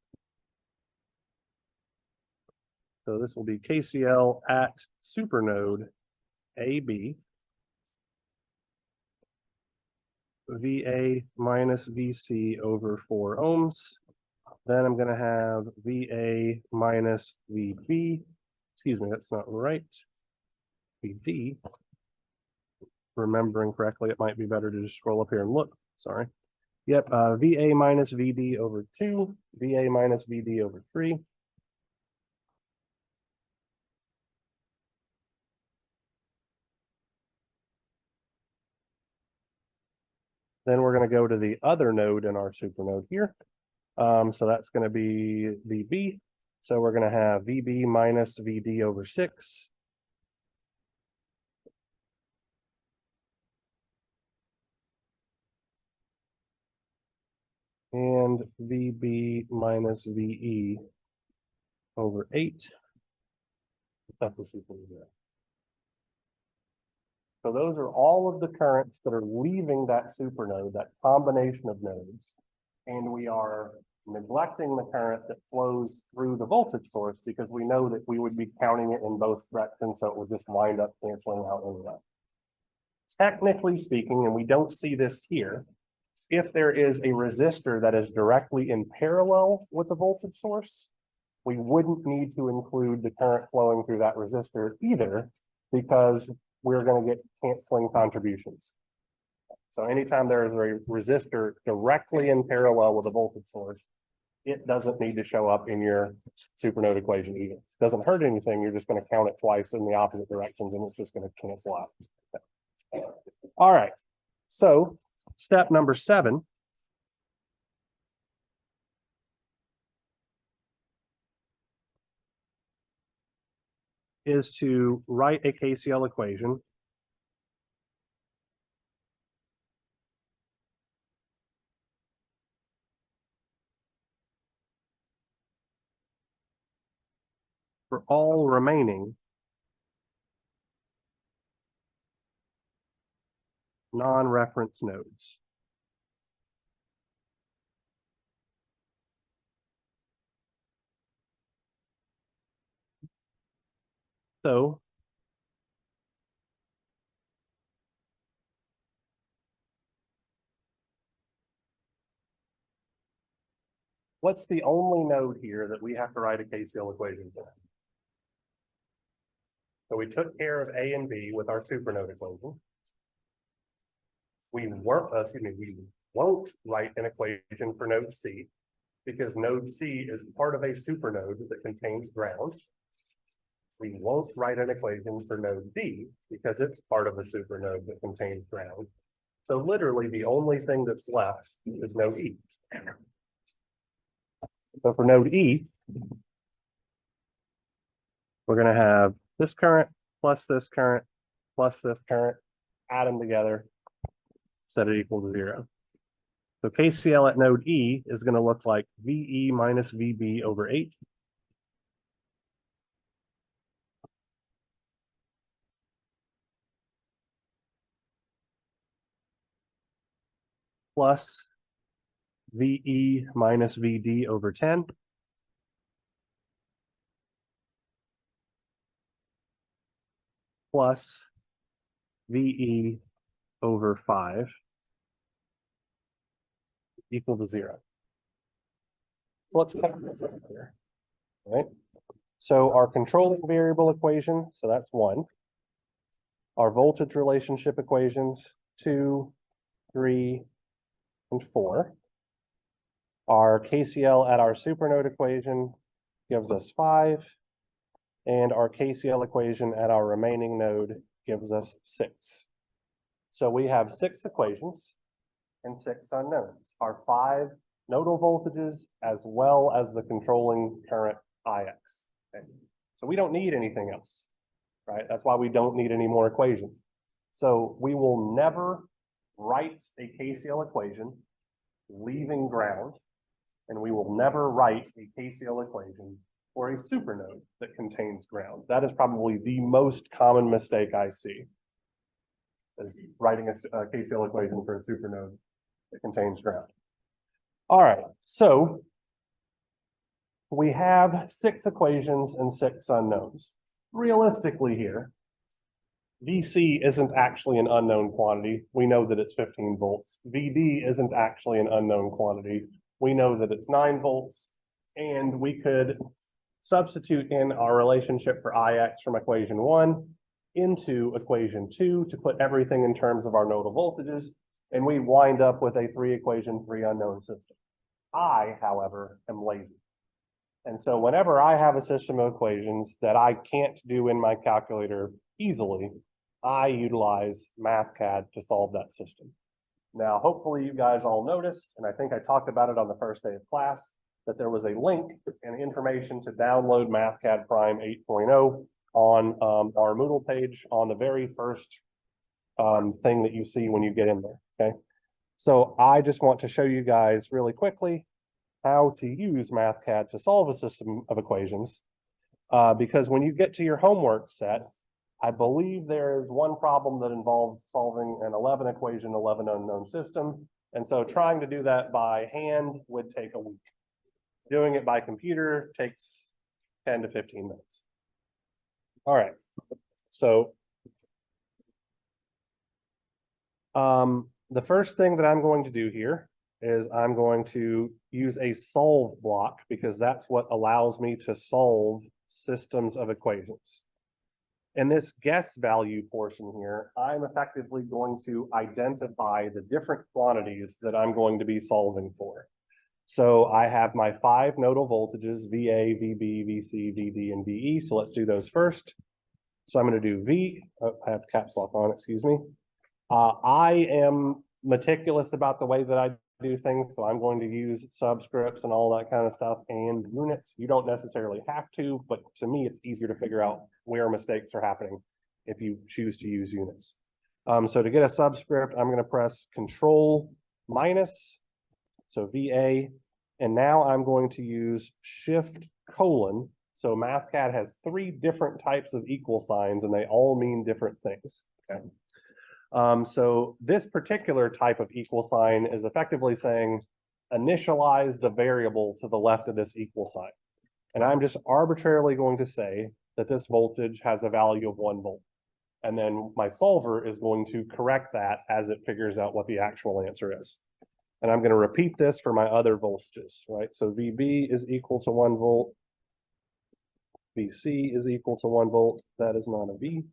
So this will be KCL at supernode AB. VA minus VC over 4 ohms. Then I'm going to have VA minus VB. Excuse me, that's not right. VD. Remembering correctly, it might be better to just scroll up here and look. Sorry. Yep, VA minus VD over 2, VA minus VD over 3. Then we're going to go to the other node in our supernode here. So that's going to be VB. So we're going to have VB minus VD over 6. And VB minus VE over 8. Set this equal to 0. So those are all of the currents that are leaving that supernode, that combination of nodes. And we are neglecting the current that flows through the voltage source because we know that we would be counting it in both directions, so it would just wind up canceling out anyway. Technically speaking, and we don't see this here, if there is a resistor that is directly in parallel with the voltage source, we wouldn't need to include the current flowing through that resistor either, because we're going to get canceling contributions. So anytime there is a resistor directly in parallel with a voltage source, it doesn't need to show up in your supernode equation either. It doesn't hurt anything. You're just going to count it twice in the opposite directions, and it's just going to cancel out. All right. So step number 7 is to write a KCL equation for all remaining non-reference nodes. So what's the only node here that we have to write a KCL equation for? So we took care of A and B with our supernode equation. We won't write an equation for node C because node C is part of a supernode that contains ground. We won't write an equation for node D because it's part of a supernode that contains ground. So literally the only thing that's left is node E. So for node E, we're going to have this current plus this current plus this current, add them together, set it equal to 0. So KCL at node E is going to look like VE minus VB over 8. Plus VE minus VD over 10. Plus VE over 5 equal to 0. So let's cut it here, right? So our controlling variable equation, so that's 1. Our voltage relationship equations, 2, 3, and 4. Our KCL at our supernode equation gives us 5. And our KCL equation at our remaining node gives us 6. So we have 6 equations and 6 unknowns. Our 5 nodal voltages as well as the controlling current IX. Okay. So we don't need anything else, right? That's why we don't need any more equations. So we will never write a KCL equation leaving ground, and we will never write a KCL equation or a supernode that contains ground. That is probably the most common mistake I see, is writing a KCL equation for a supernode that contains ground. All right, so we have 6 equations and 6 unknowns. Realistically here, VC isn't actually an unknown quantity. We know that it's 15 volts. VD isn't actually an unknown quantity. We know that it's 9 volts, and we could substitute in our relationship for IX from equation 1 into equation 2 to put everything in terms of our nodal voltages, and we wind up with a 3 equation, 3 unknown system. I, however, am lazy. And so whenever I have a system of equations that I can't do in my calculator easily, I utilize MathCAD to solve that system. Now, hopefully you guys all noticed, and I think I talked about it on the first day of class, that there was a link and information to download MathCAD Prime 8.0 on our Moodle page on the very first thing that you see when you get in there, okay? So I just want to show you guys really quickly how to use MathCAD to solve a system of equations, because when you get to your homework set, I believe there is one problem that involves solving an 11 equation, 11 unknown system. And so trying to do that by hand would take a week. Doing it by computer takes 10 to 15 minutes. All right, so the first thing that I'm going to do here is I'm going to use a solve block because that's what allows me to solve systems of equations. In this guess value portion here, I'm effectively going to identify the different quantities that I'm going to be solving for. So I have my 5 nodal voltages, VA, VB, VC, VD, and VE. So let's do those first. So I'm going to do V. Oh, I have caps lock on, excuse me. I am meticulous about the way that I do things, so I'm going to use subscripts and all that kind of stuff and units. You don't necessarily have to, but to me, it's easier to figure out where mistakes are happening if you choose to use units. So to get a subscript, I'm going to press Control minus, so VA, and now I'm going to use Shift colon. So MathCAD has 3 different types of equal signs, and they all mean different things. Okay. So this particular type of equal sign is effectively saying initialize the variable to the left of this equal sign. And I'm just arbitrarily going to say that this voltage has a value of 1 volt. And then my solver is going to correct that as it figures out what the actual answer is. And I'm going to repeat this for my other voltages, right? So VB is equal to 1 volt. VC is equal to 1 volt. That is not a V.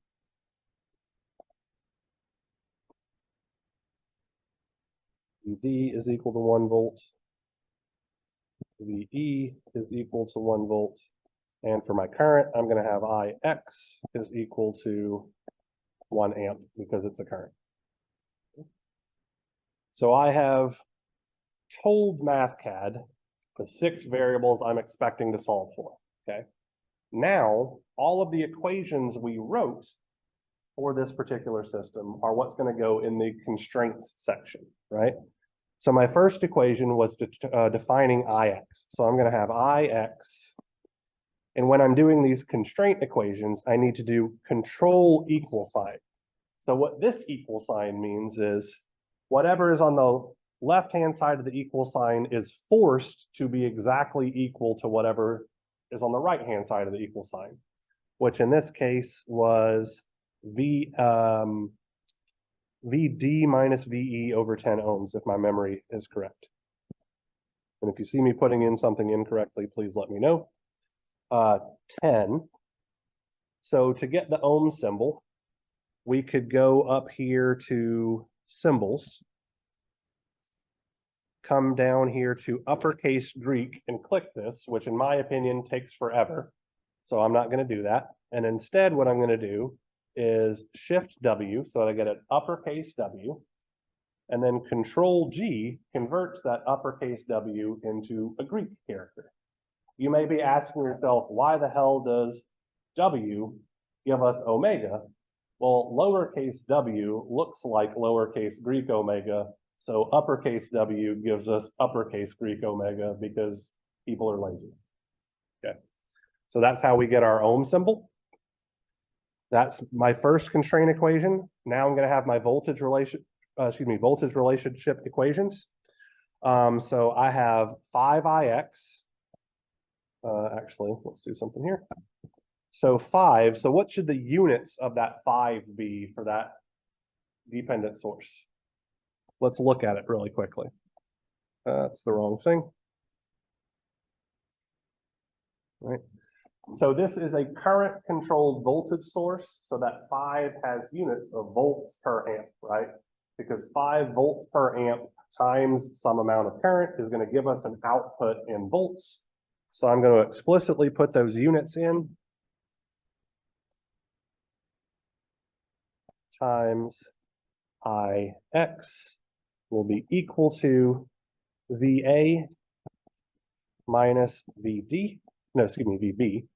VD is equal to 1 volt. VE is equal to 1 volt. And for my current, I'm going to have IX is equal to 1 amp because it's a current. So I have told MathCAD the 6 variables I'm expecting to solve for, okay? Now, all of the equations we wrote for this particular system are what's going to go in the constraints section, right? So my first equation was defining IX. So I'm going to have IX. And when I'm doing these constraint equations, I need to do control equal sign. So what this equal sign means is whatever is on the left-hand side of the equal sign is forced to be exactly equal to whatever is on the right-hand side of the equal sign, which in this case was VD minus VE over 10 ohms, if my memory is correct. And if you see me putting in something incorrectly, please let me know. 10. So to get the ohm symbol, we could go up here to symbols, come down here to uppercase Greek and click this, which in my opinion takes forever. So I'm not going to do that. And instead, what I'm going to do is Shift W, so that I get an uppercase W, and then Control G converts that uppercase W into a Greek character. You may be asking yourself, why the hell does W give us omega? Well, lowercase w looks like lowercase Greek omega, so uppercase W gives us uppercase Greek omega because people are lazy. Okay, so that's how we get our ohm symbol. That's my first constraint equation. Now I'm going to have my voltage relationship equations. So I have 5ix. Actually, let's do something here. So 5. So what should the units of that 5 be for that dependent source? Let's look at it really quickly. That's the wrong thing. Right. So this is a current controlled voltage source. So that 5 has units of volts per amp, right? Because 5 volts per amp times some amount of current is going to give us an output in volts. So I'm going to explicitly put those units in. Times IX will be equal to VA minus VD, no, excuse me, VB.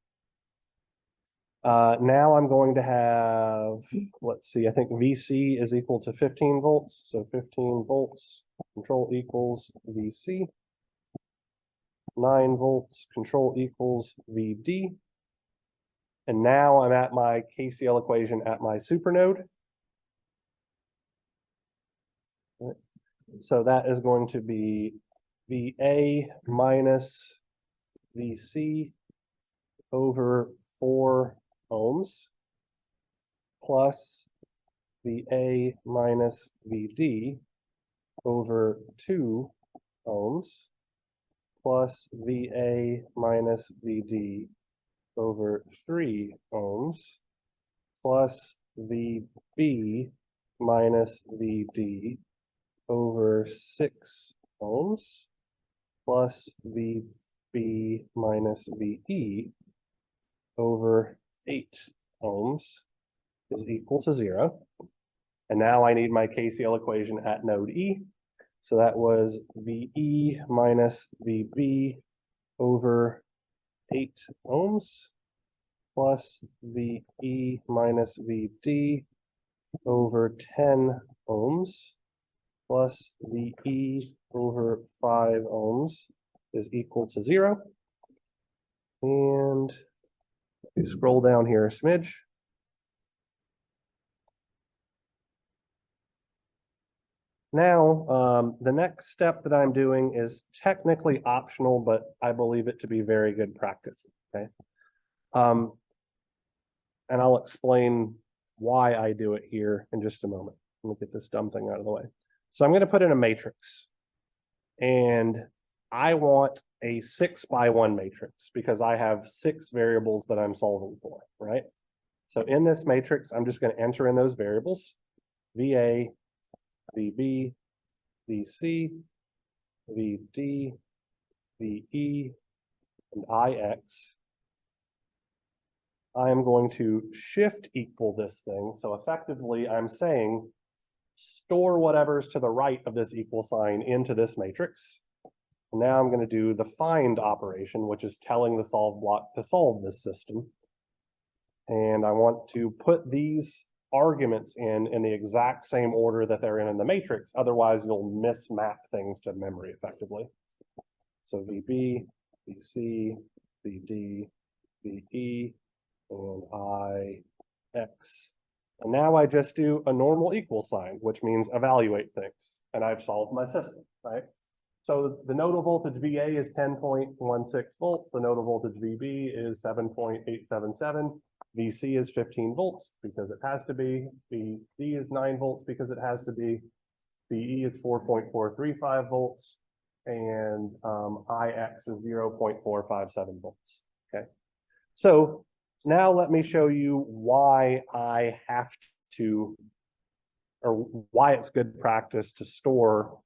Now I'm going to have, let's see, I think VC is equal to 15 volts. So 15 volts, control equals VC. 9 volts, control equals VD. And now I'm at my KCL equation at my supernode. So that is going to be VA minus VC over 4 ohms plus VA minus VD over 2 ohms plus VA minus VD over 3 ohms plus VB minus VD over 6 ohms plus VB minus VE over 8 ohms is equal to 0. And now I need my KCL equation at node E. So that was VE minus VB over 8 ohms plus VE minus VD over 10 ohms plus VE over 5 ohms is equal to 0. And we scroll down here a smidge. Now, the next step that I'm doing is technically optional, but I believe it to be very good practice, okay? And I'll explain why I do it here in just a moment. Let me get this dumb thing out of the way. So I'm going to put in a matrix, and I want a 6x1 matrix because I have 6 variables that I'm solving for, right? So in this matrix, I'm just going to enter in those variables, VA, VB, VC, VD, VE, and IX. I am going to shift equal this thing. So effectively, I'm saying store whatever's to the right of this equal sign into this matrix. And now I'm going to do the find operation, which is telling the solve block to solve this system. And I want to put these arguments in the exact same order that they're in the matrix. Otherwise, you'll mismap things to memory effectively. So VB, VC, VD, VE, and IX. And now I just do a normal equal sign, which means evaluate things. And I've solved my system, right? So the nodal voltage VA is 10.16 volts. The nodal voltage VB is 7.877. VC is 15 volts because it has to be. VD is 9 volts because it has to be. VE is 4.435 volts. And IX is 0.457 volts, okay? So now let me show you why I have to, or why it's good practice to store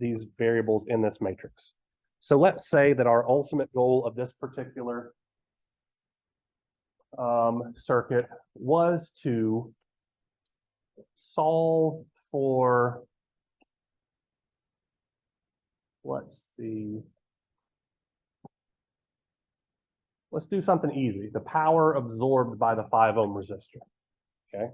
these variables in this matrix. So let's say that our ultimate goal of this particular circuit was to solve for, let's see, let's do something easy. The power absorbed by the 5 ohm resistor, okay?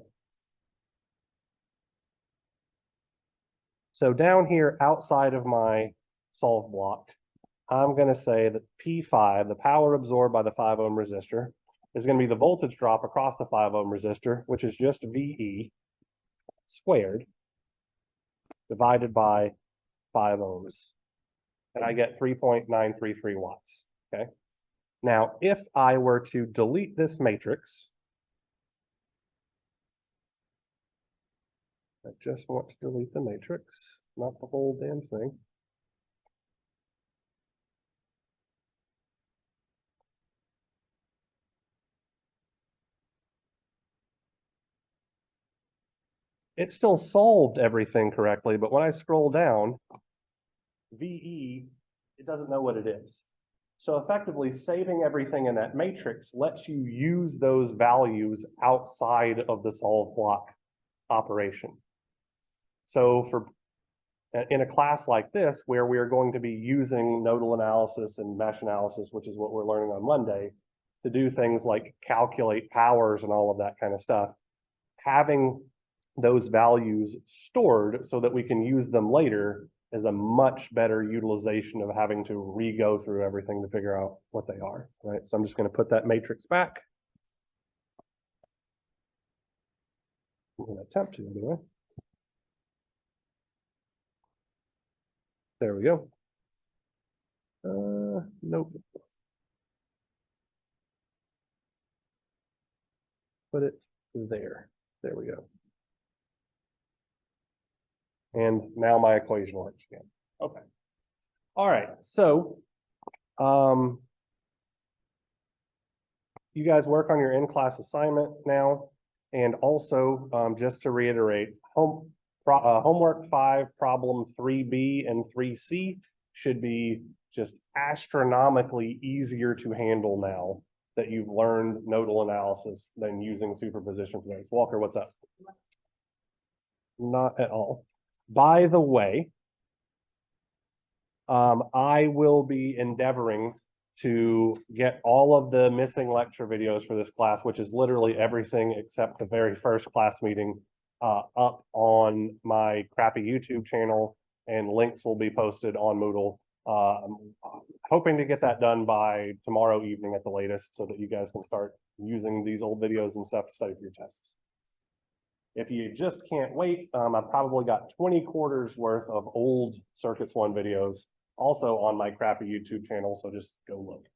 So down here outside of my solve block, I'm going to say that P5, the power absorbed by the 5 ohm resistor, is going to be the voltage drop across the 5 ohm resistor, which is just VE squared divided by 5 ohms. And I get 3.933 watts, okay? Now, if I were to delete this matrix, I just want to delete the matrix, not the whole damn thing. It still solved everything correctly, but when I scroll down, VE, it doesn't know what it is. So effectively, saving everything in that matrix lets you use those values outside of the solve block operation. So in a class like this, where we are going to be using nodal analysis and mesh analysis, which is what we're learning on Monday, to do things like calculate powers and all of that kind of stuff, having those values stored so that we can use them later is a much better utilization of having to re-go through everything to figure out what they are, right? So I'm just going to put that matrix back. I'm going to attempt to anyway. There we go. Nope. Put it there. There we go. And now my equation works again. Okay. All right. So, you guys work on your in-class assignment now. And also, just to reiterate, homework 5, problem 3B and 3C should be just astronomically easier to handle now that you've learned nodal analysis than using superposition for those. Walker, what's up? Not at all. By the way, I will be endeavoring to get all of the missing lecture videos for this class, which is literally everything except the very first class meeting, up on my crappy YouTube channel, and links will be posted on Moodle. I'm hoping to get that done by tomorrow evening at the latest so that you guys can start using these old videos and stuff to study for your tests. If you just can't wait, I've probably got 20 quarters worth of old Circuits 1 videos also on my crappy YouTube channel, so just go look.